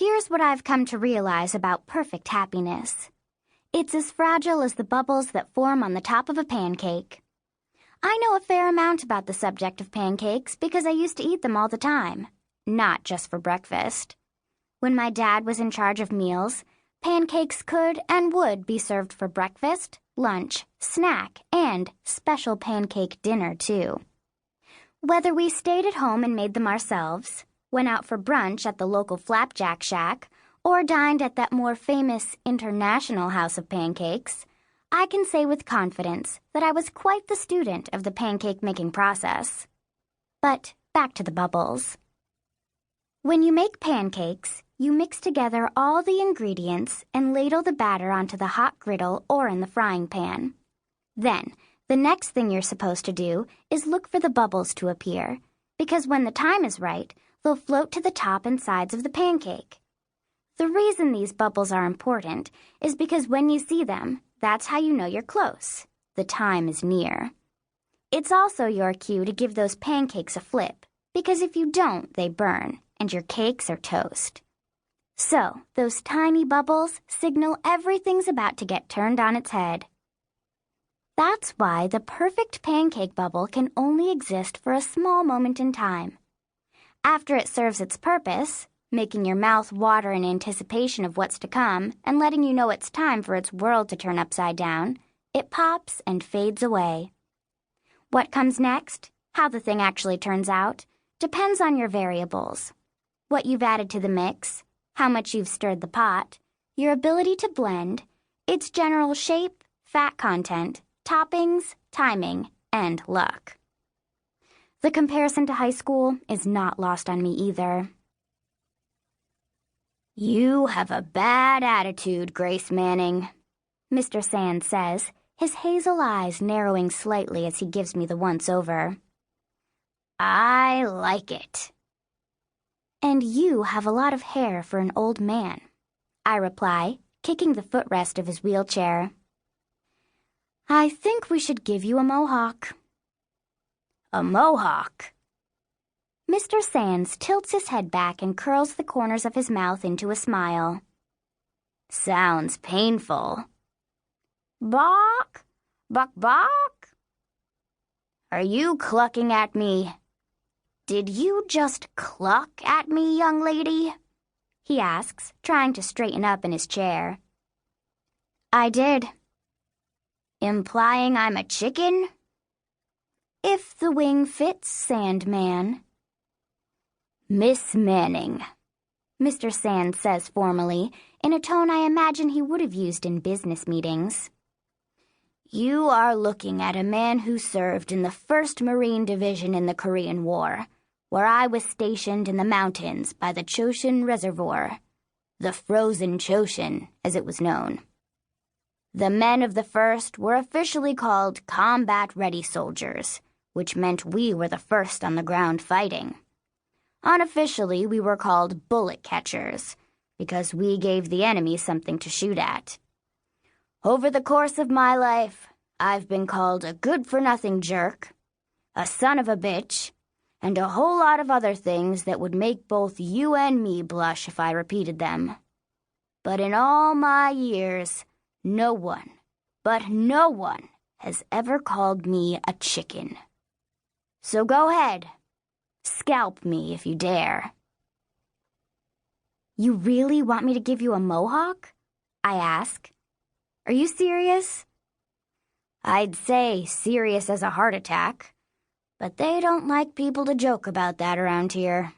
Here's what I've come to realize about perfect happiness. It's as fragile as the bubbles that form on the top of a pancake. I know a fair amount about the subject of pancakes because I used to eat them all the time, not just for breakfast. When my dad was in charge of meals, pancakes could and would be served for breakfast, lunch, snack, and special pancake dinner, too. Whether we stayed at home and made them ourselves, went out for brunch at the local Flapjack Shack, or dined at that more famous international house of pancakes, I can say with confidence that I was quite the student of the pancake-making process. But back to the bubbles. When you make pancakes, you mix together all the ingredients and ladle the batter onto the hot griddle or in the frying pan. Then, the next thing you're supposed to do is look for the bubbles to appear, because when the time is right, they'll float to the top and sides of the pancake. The reason these bubbles are important is because when you see them, that's how you know you're close. The time is near. It's also your cue to give those pancakes a flip, because if you don't, they burn, and your cakes are toast. So, those tiny bubbles signal everything's about to get turned on its head. That's why the perfect pancake bubble can only exist for a small moment in time. After it serves its purpose, making your mouth water in anticipation of what's to come and letting you know it's time for its world to turn upside down, it pops and fades away. What comes next, how the thing actually turns out, depends on your variables. What you've added to the mix, how much you've stirred the pot, your ability to blend, its general shape, fat content, toppings, timing, and luck. The comparison to high school is not lost on me either. "You have a bad attitude, Grace Manning," Mr. Sands says, his hazel eyes narrowing slightly as he gives me the once-over. "I like it." "And you have a lot of hair for an old man," I reply, kicking the footrest of his wheelchair. "I think we should give you a mohawk." "A mohawk?" Mr. Sands tilts his head back and curls the corners of his mouth into a smile. "Sounds painful." "Bawk! Buck bawk!" "Are you clucking at me?" "Did you just cluck at me, young lady?" he asks, trying to straighten up in his chair. "I did." "Implying I'm a chicken?" "If the wing fits, Sandman." "Miss Manning," Mr. Sands says formally, in a tone I imagine he would have used in business meetings. "You are looking at a man who served in the 1st Marine Division in the Korean War, where I was stationed in the mountains by the Choshin Reservoir, the Frozen Choshin, as it was known. The men of the 1st were officially called combat-ready soldiers, which meant we were the first on the ground fighting. Unofficially, we were called bullet catchers, because we gave the enemy something to shoot at. Over the course of my life, I've been called a good-for-nothing jerk, a son of a bitch, and a whole lot of other things that would make both you and me blush if I repeated them. But in all my years, no one, but no one, has ever called me a chicken. So go ahead. Scalp me if you dare." "You really want me to give you a mohawk?" I ask. "Are you serious?" "I'd say serious as a heart attack, but they don't like people to joke about that around here."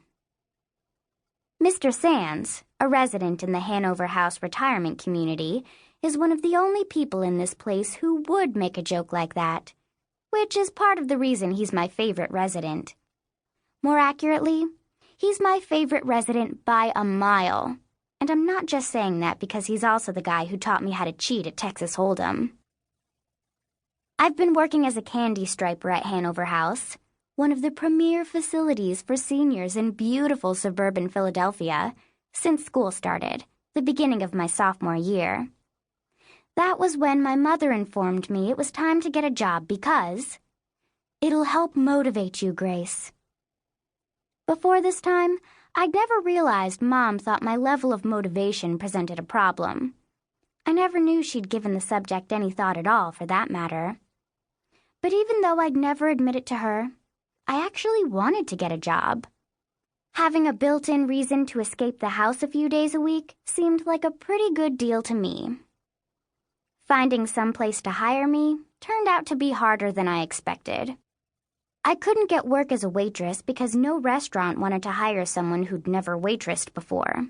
Mr. Sands, a resident in the Hanover House retirement community, is one of the only people in this place who would make a joke like that, which is part of the reason he's my favorite resident. More accurately, he's my favorite resident by a mile, and I'm not just saying that because he's also the guy who taught me how to cheat at Texas Hold'em. I've been working as a candy striper at Hanover House, one of the premier facilities for seniors in beautiful suburban Philadelphia, since school started, the beginning of my sophomore year. That was when my mother informed me it was time to get a job because it'll help motivate you, Grace. Before this time, I'd never realized Mom thought my level of motivation presented a problem. I never knew she'd given the subject any thought at all, for that matter. But even though I'd never admit it to her, I actually wanted to get a job. Having a built-in reason to escape the house a few days a week seemed like a pretty good deal to me. Finding some place to hire me turned out to be harder than I expected. I couldn't get work as a waitress because no restaurant wanted to hire someone who'd never waitressed before.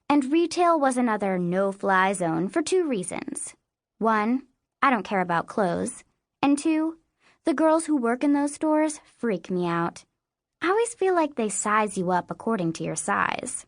And retail was another no-fly zone for 2 reasons. 1, I don't care about clothes. And 2, the girls who work in those stores freak me out. I always feel like they size you up according to your size.